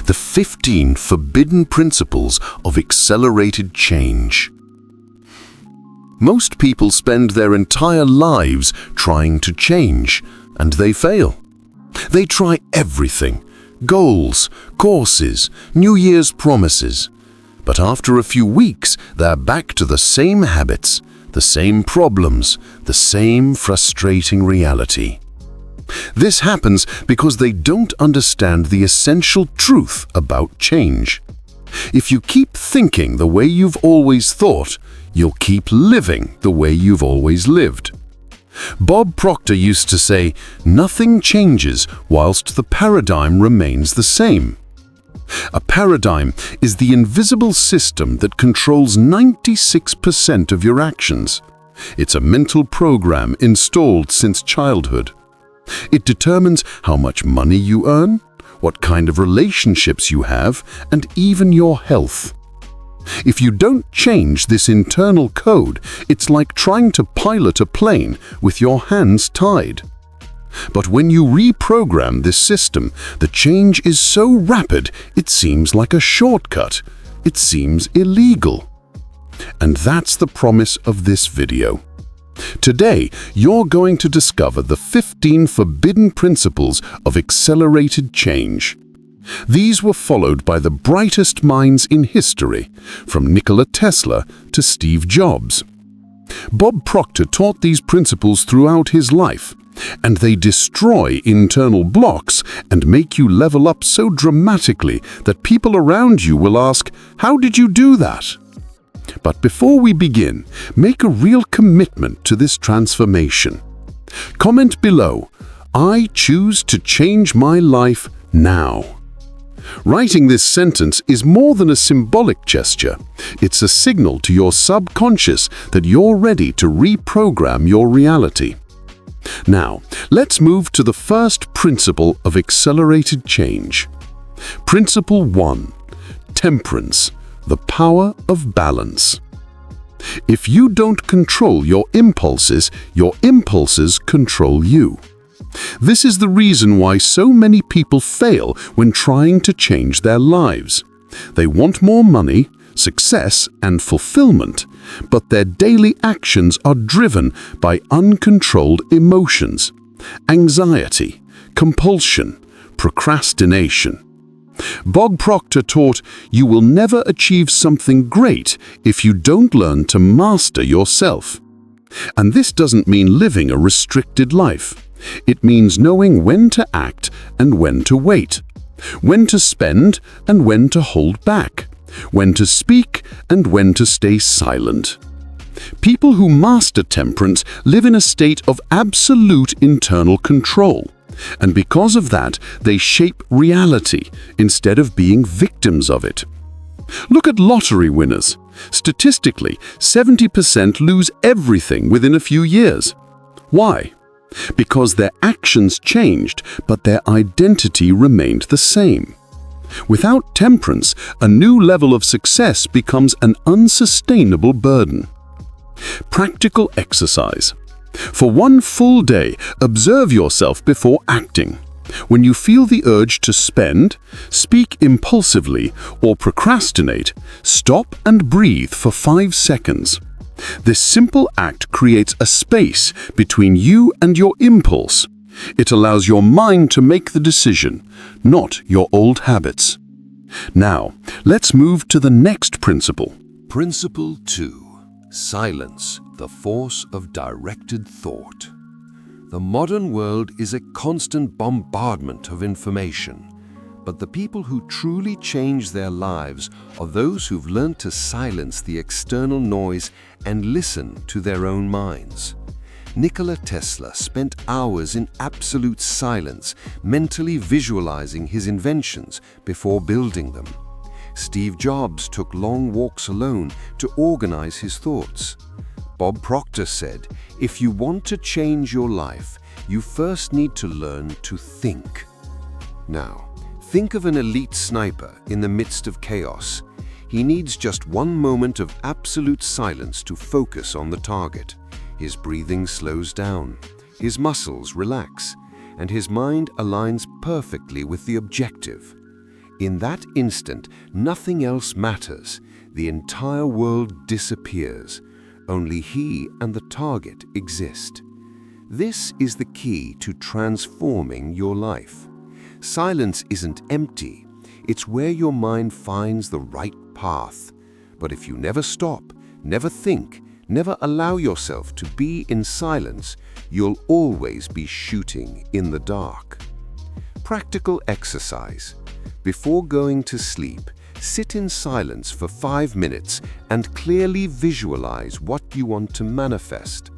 the 15 forbidden principles of accelerated change. Most people spend their entire lives trying to change, and they fail. They try everything: goals, courses, New Year's promises. But after a few weeks, they're back to the same habits, the same problems, the same frustrating reality. This happens because they don't understand the essential truth about change. If you keep thinking the way you've always thought, you'll keep living the way you've always lived. Bob Proctor used to say, "Nothing changes whilst the paradigm remains the same." A paradigm is the invisible system that controls 96% of your actions. It's a mental program installed since childhood. It determines how much money you earn, what kind of relationships you have, and even your health. If you don't change this internal code, it's like trying to pilot a plane with your hands tied. But when you reprogram this system, the change is so rapid it seems like a shortcut. It seems illegal. And that's the promise of this video. Today, you're going to discover the 15 forbidden principles of accelerated change. These were followed by the brightest minds in history, from Nikola Tesla to Steve Jobs. Bob Proctor taught these principles throughout his life, and they destroy internal blocks and make you level up so dramatically that people around you will ask, "How did you do that?" But before we begin, make a real commitment to this transformation. Comment below, "I choose to change my life now." Writing this sentence is more than a symbolic gesture. It's a signal to your subconscious that you're ready to reprogram your reality. Now, let's move to the first principle of accelerated change. Principle 1. Temperance, the power of balance. If you don't control your impulses control you. This is the reason why so many people fail when trying to change their lives. They want more money, success, and fulfillment, but their daily actions are driven by uncontrolled emotions, anxiety, compulsion, procrastination. Bob Proctor taught, "You will never achieve something great if you don't learn to master yourself." And this doesn't mean living a restricted life. It means knowing when to act and when to wait, when to spend and when to hold back, when to speak and when to stay silent. People who master temperance live in a state of absolute internal control. And because of that, they shape reality instead of being victims of it. Look at lottery winners. Statistically, 70% lose everything within a few years. Why? Because their actions changed, but their identity remained the same. Without temperance, a new level of success becomes an unsustainable burden. Practical exercise. For one full day, observe yourself before acting. When you feel the urge to spend, speak impulsively, or procrastinate, stop and breathe for 5 seconds. This simple act creates a space between you and your impulse. It allows your mind to make the decision, not your old habits. Now, let's move to the next principle. Principle 2. Silence, the force of directed thought. The modern world is a constant bombardment of information, but the people who truly change their lives are those who've learned to silence the external noise and listen to their own minds. Nikola Tesla spent hours in absolute silence, mentally visualizing his inventions before building them. Steve Jobs took long walks alone to organize his thoughts. Bob Proctor said, "If you want to change your life, you first need to learn to think." Now, think of an elite sniper in the midst of chaos. He needs just one moment of absolute silence to focus on the target. His breathing slows down, his muscles relax, and his mind aligns perfectly with the objective. In that instant, nothing else matters. The entire world disappears. Only he and the target exist. This is the key to transforming your life. Silence isn't empty. It's where your mind finds the right path. But if you never stop, never think, never allow yourself to be in silence, you'll always be shooting in the dark. Practical exercise. Before going to sleep, sit in silence for 5 minutes and clearly visualize what you want to manifest.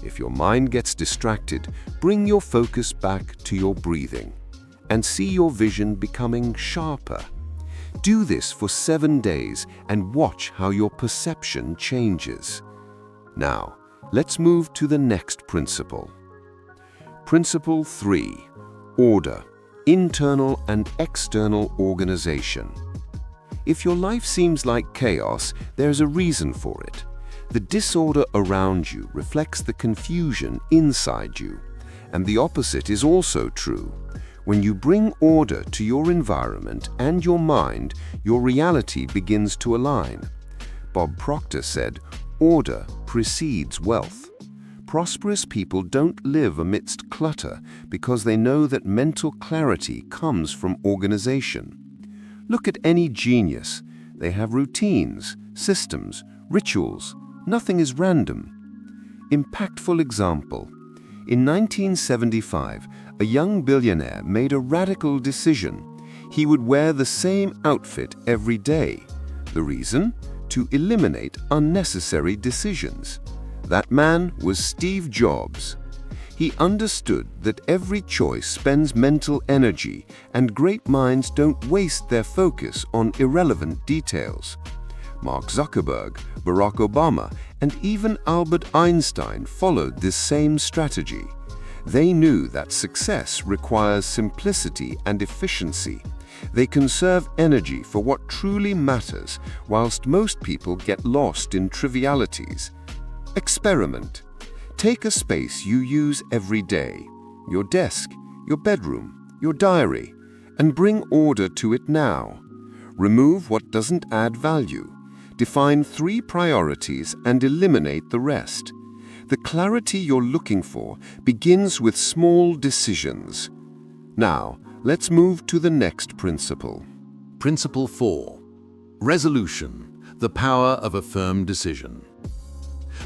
If your mind gets distracted, bring your focus back to your breathing and see your vision becoming sharper. Do this for 7 days and watch how your perception changes. Now, let's move to the next principle. Principle 3. Order. Internal and external organization. If your life seems like chaos, there's a reason for it. The disorder around you reflects the confusion inside you. And the opposite is also true. When you bring order to your environment and your mind, your reality begins to align. Bob Proctor said, "Order precedes wealth." Prosperous people don't live amidst clutter because they know that mental clarity comes from organization. Look at any genius. They have routines, systems, rituals. Nothing is random. Impactful example. In 1975, a young billionaire made a radical decision. He would wear the same outfit every day. The reason? To eliminate unnecessary decisions. That man was Steve Jobs. He understood that every choice spends mental energy, and great minds don't waste their focus on irrelevant details. Mark Zuckerberg, Barack Obama, and even Albert Einstein followed this same strategy. They knew that success requires simplicity and efficiency. They conserve energy for what truly matters, whilst most people get lost in trivialities. Experiment. Take a space you use every day, your desk, your bedroom, your diary, and bring order to it now. Remove what doesn't add value. Define 3 priorities and eliminate the rest. The clarity you're looking for begins with small decisions. Now, let's move to the next principle. Principle 4. Resolution, the power of a firm decision.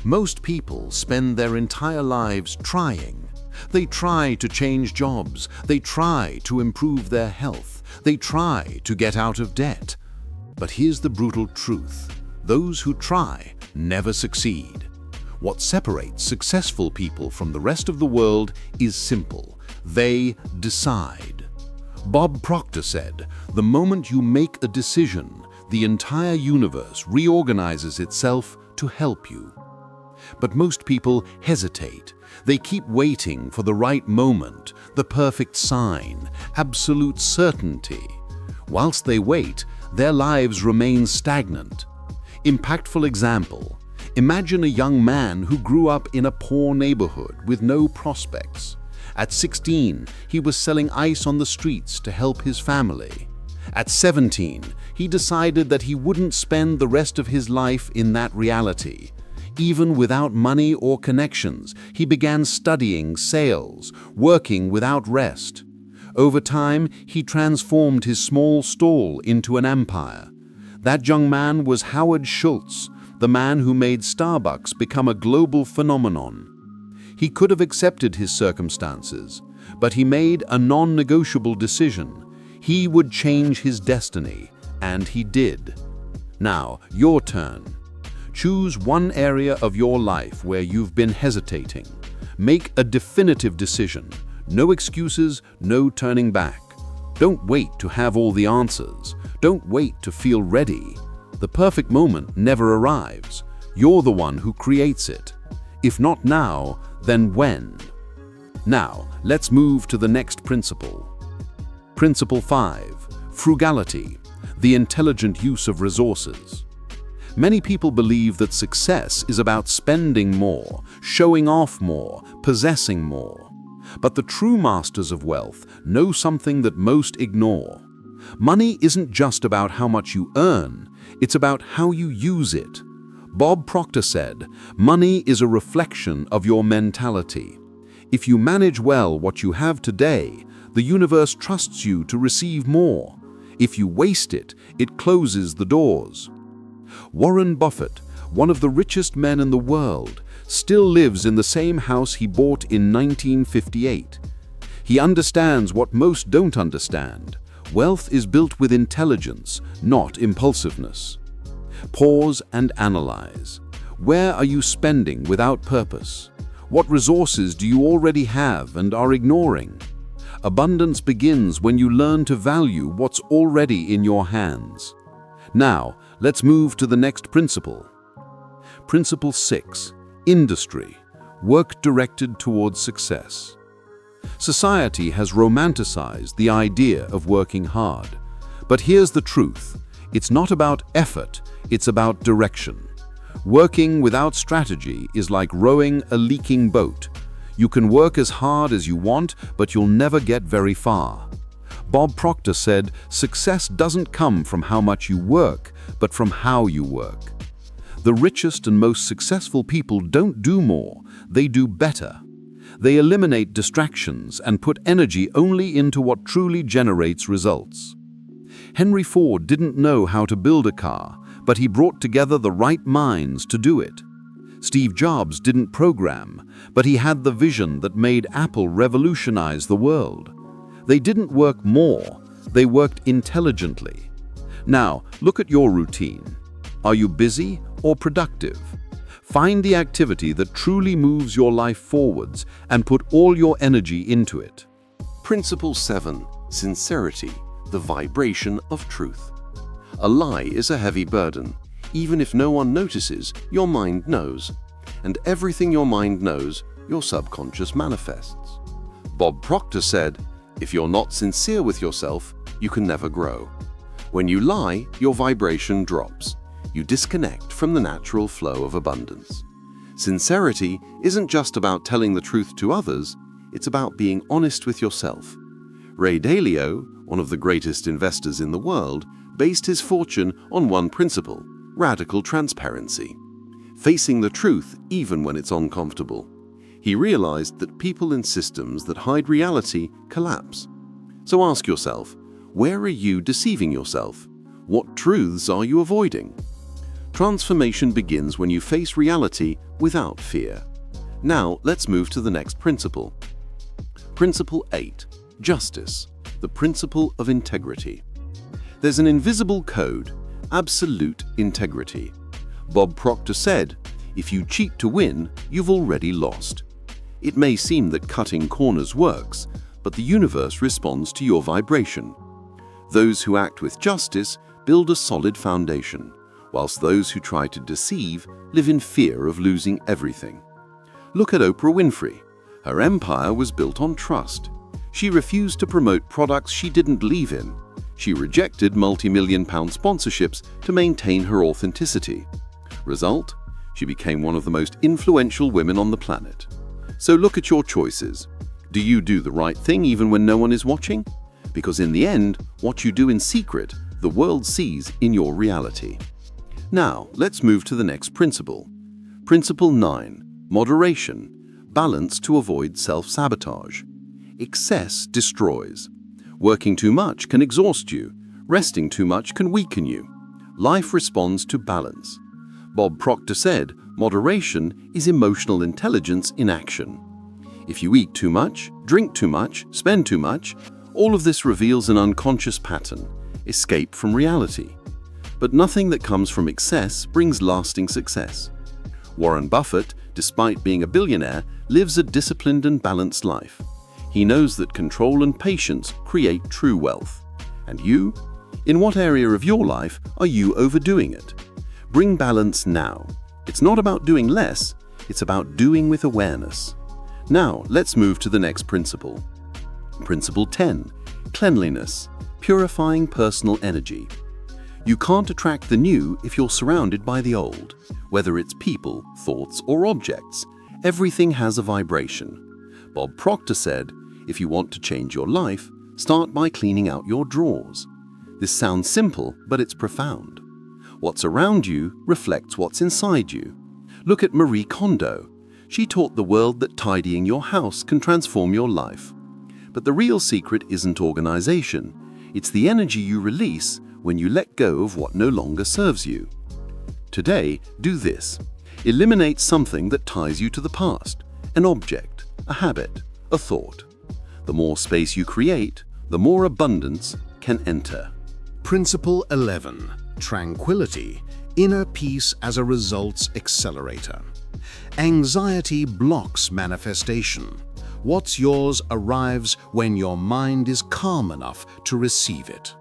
Most people spend their entire lives trying. They try to change jobs. They try to improve their health. They try to get out of debt. But here's the brutal truth. Those who try never succeed. What separates successful people from the rest of the world is simple. They decide. Bob Proctor said, "The moment you make a decision, the entire universe reorganizes itself to help you." But most people hesitate. They keep waiting for the right moment, the perfect sign, absolute certainty. Whilst they wait, their lives remain stagnant. Impactful example. Imagine a young man who grew up in a poor neighborhood with no prospects. At 16, he was selling ice on the streets to help his family. At 17, he decided that he wouldn't spend the rest of his life in that reality. Even without money or connections, he began studying sales, working without rest. Over time, he transformed his small stall into an empire. That young man was Howard Schultz, the man who made Starbucks become a global phenomenon. He could have accepted his circumstances, but he made a non-negotiable decision. He would change his destiny, and he did. Now, your turn. Choose one area of your life where you've been hesitating. Make a definitive decision. No excuses, no turning back. Don't wait to have all the answers. Don't wait to feel ready. The perfect moment never arrives. You're the one who creates it. If not now, then when? Now, let's move to the next principle. Principle 5. Frugality, the intelligent use of resources. Many people believe that success is about spending more, showing off more, possessing more. But the true masters of wealth know something that most ignore. Money isn't just about how much you earn, it's about how you use it. Bob Proctor said, "Money is a reflection of your mentality. If you manage well what you have today, the universe trusts you to receive more. If you waste it, it closes the doors." Warren Buffett, one of the richest men in the world, still lives in the same house he bought in 1958. He understands what most don't understand. Wealth is built with intelligence, not impulsiveness. Pause and analyze. Where are you spending without purpose? What resources do you already have and are ignoring? Abundance begins when you learn to value what's already in your hands. Now, let's move to the next principle. Principle 6. Industry. Work directed towards success. Society has romanticized the idea of working hard. But here's the truth. It's not about effort, it's about direction. Working without strategy is like rowing a leaking boat. You can work as hard as you want, but you'll never get very far. Bob Proctor said, "Success doesn't come from how much you work, but from how you work." The richest and most successful people don't do more, they do better. They eliminate distractions and put energy only into what truly generates results. Henry Ford didn't know how to build a car, but he brought together the right minds to do it. Steve Jobs didn't program, but he had the vision that made Apple revolutionize the world. They didn't work more, they worked intelligently. Now, look at your routine. Are you busy or productive? Find the activity that truly moves your life forwards and put all your energy into it. Principle 7. Sincerity, the vibration of truth. A lie is a heavy burden. Even if no one notices, your mind knows. And everything your mind knows, your subconscious manifests. Bob Proctor said, "If you're not sincere with yourself, you can never grow. When you lie, your vibration drops. You disconnect from the natural flow of abundance." Sincerity isn't just about telling the truth to others, it's about being honest with yourself. Ray Dalio, one of the greatest investors in the world, based his fortune on one principle: radical transparency. Facing the truth even when it's uncomfortable. He realized that people in systems that hide reality collapse. So ask yourself, where are you deceiving yourself? What truths are you avoiding? Transformation begins when you face reality without fear. Now, let's move to the next principle. Principle 8. Justice, the principle of integrity. There's an invisible code, absolute integrity. Bob Proctor said, "If you cheat to win, you've already lost." It may seem that cutting corners works, but the universe responds to your vibration. Those who act with justice build a solid foundation, whilst those who try to deceive live in fear of losing everything. Look at Oprah Winfrey. Her empire was built on trust. She refused to promote products she didn't believe in. She rejected multi-million-pound sponsorships to maintain her authenticity. Result? She became one of the most influential women on the planet. So look at your choices. Do you do the right thing even when no one is watching? Because in the end, what you do in secret, the world sees in your reality. Now, let's move to the next principle. Principle 9. Moderation. Balance to avoid self-sabotage. Excess destroys. Working too much can exhaust you. Resting too much can weaken you. Life responds to balance. Bob Proctor said, "Moderation is emotional intelligence in action." If you eat too much, drink too much, spend too much, all of this reveals an unconscious pattern, escape from reality. But nothing that comes from excess brings lasting success. Warren Buffett, despite being a billionaire, lives a disciplined and balanced life. He knows that control and patience create true wealth. And you? In what area of your life are you overdoing it? Bring balance now. It's not about doing less, it's about doing with awareness. Now, let's move to the next principle. Principle 10. Cleanliness, purifying personal energy. You can't attract the new if you're surrounded by the old. Whether it's people, thoughts, or objects, everything has a vibration. Bob Proctor said, "If you want to change your life, start by cleaning out your drawers." This sounds simple, but it's profound. What's around you reflects what's inside you. Look at Marie Kondo. She taught the world that tidying your house can transform your life. But the real secret isn't organization. It's the energy you release when you let go of what no longer serves you. Today, do this. Eliminate something that ties you to the past, an object, a habit, a thought. The more space you create, the more abundance can enter. Principle 11. Tranquility, inner peace as a results accelerator. Anxiety blocks manifestation. What's yours arrives when your mind is calm enough to receive it.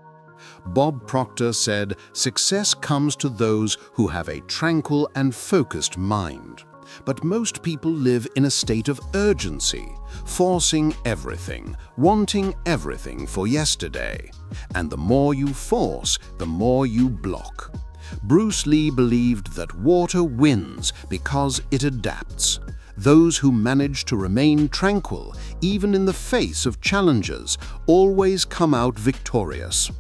Bob Proctor said, "Success comes to those who have a tranquil and focused mind." But most people live in a state of urgency, forcing everything, wanting everything for yesterday. And the more you force, the more you block. Bruce Lee believed that water wins because it adapts. Those who manage to remain tranquil, even in the face of challenges, always come out victorious.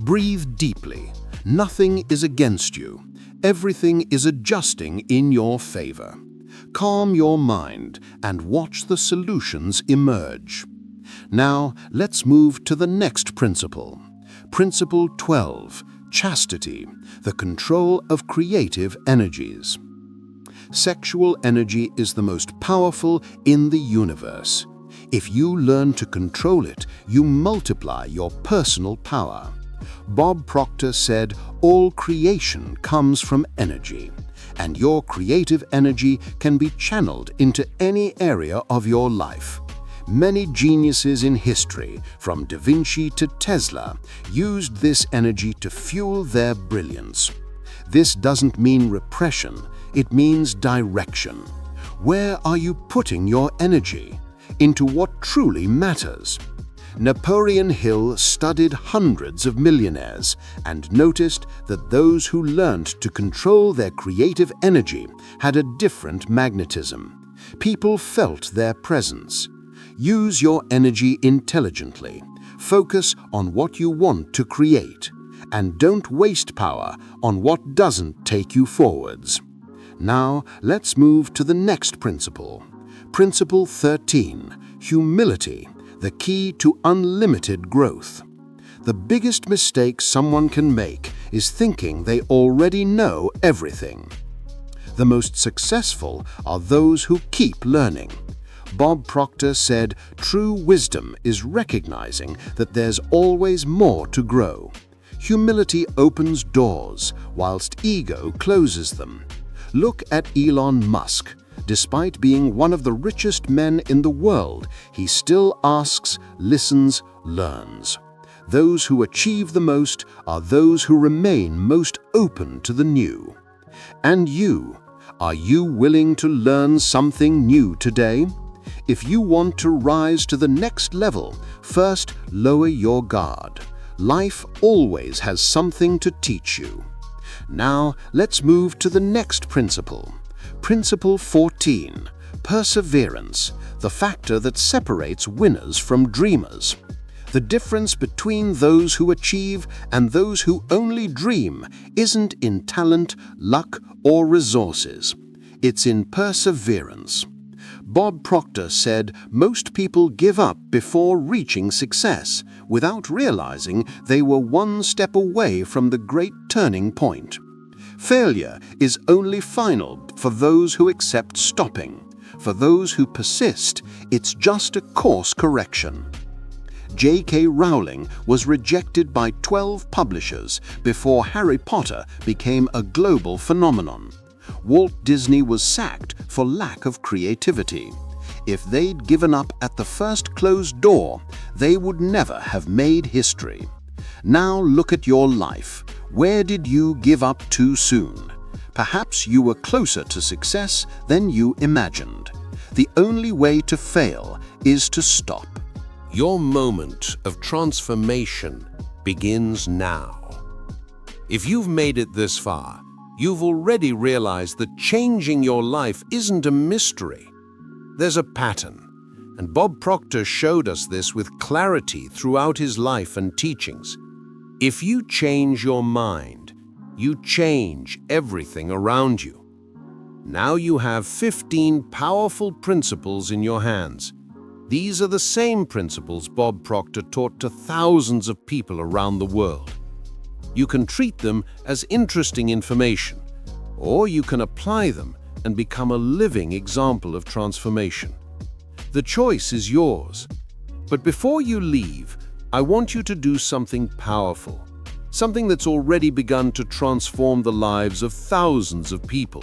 Breathe deeply. Nothing is against you. Everything is adjusting in your favor. Calm your mind and watch the solutions emerge. Now, let's move to the next principle. Principle 12. Chastity, the control of creative energies. Sexual energy is the most powerful in the universe. If you learn to control it, you multiply your personal power. Bob Proctor said, "All creation comes from energy, and your creative energy can be channeled into any area of your life." Many geniuses in history, from Da Vinci to Tesla, used this energy to fuel their brilliance. This doesn't mean repression, it means direction. Where are you putting your energy? Into what truly matters? Napoleon Hill studied hundreds of millionaires and noticed that those who learned to control their creative energy had a different magnetism. People felt their presence. Use your energy intelligently. Focus on what you want to create. And don't waste power on what doesn't take you forwards. Now, let's move to the next principle. Principle 13. Humility, the key to unlimited growth. The biggest mistake someone can make is thinking they already know everything. The most successful are those who keep learning. Bob Proctor said, "True wisdom is recognizing that there's always more to grow." Humility opens doors, whilst ego closes them. Look at Elon Musk. Despite being one of the richest men in the world, he still asks, listens, learns. Those who achieve the most are those who remain most open to the new. And you, are you willing to learn something new today? If you want to rise to the next level, first lower your guard. Life always has something to teach you. Now, let's move to the next principle. Principle 14. Perseverance, the factor that separates winners from dreamers. The difference between those who achieve and those who only dream isn't in talent, luck, or resources. It's in perseverance. Bob Proctor said most people give up before reaching success without realizing they were one step away from the great turning point. Failure is only final for those who accept stopping. For those who persist, it's just a course correction. J.K. Rowling was rejected by 12 publishers before Harry Potter became a global phenomenon. Walt Disney was sacked for lack of creativity. If they'd given up at the first closed door, they would never have made history. Now look at your life. Where did you give up too soon? Perhaps you were closer to success than you imagined. The only way to fail is to stop. Your moment of transformation begins now. If you've made it this far, you've already realized that changing your life isn't a mystery. There's a pattern, and Bob Proctor showed us this with clarity throughout his life and teachings. If you change your mind, you change everything around you. Now you have 15 powerful principles in your hands. These are the same principles Bob Proctor taught to thousands of people around the world. You can treat them as interesting information, or you can apply them and become a living example of transformation. The choice is yours. But before you leave, I want you to do something powerful, something that's already begun to transform the lives of thousands of people.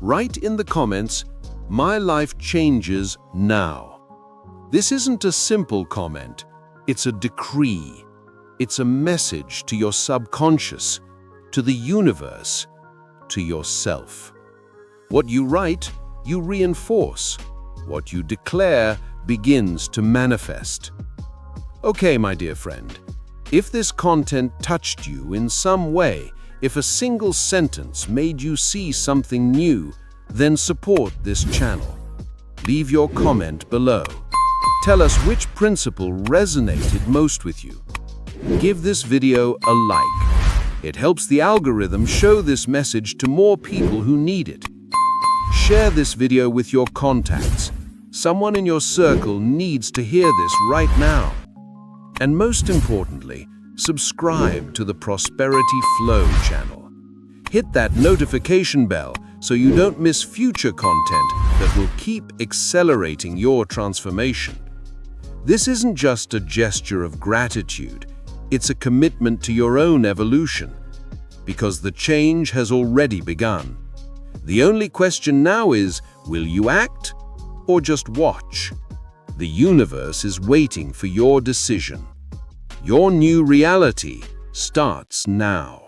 Write in the comments, "My life changes now." This isn't a simple comment, it's a decree. It's a message to your subconscious, to the universe, to yourself. What you write, you reinforce. What you declare begins to manifest. Okay, my dear friend, if this content touched you in some way, if a single sentence made you see something new, then support this channel. Leave your comment below. Tell us which principle resonated most with you. Give this video a like. It helps the algorithm show this message to more people who need it. Share this video with your contacts. Someone in your circle needs to hear this right now. And most importantly, subscribe to the Prosperity Flow channel. Hit that notification bell so you don't miss future content that will keep accelerating your transformation. This isn't just a gesture of gratitude, it's a commitment to your own evolution, because the change has already begun. The only question now is, will you act or just watch? The universe is waiting for your decision. Your new reality starts now.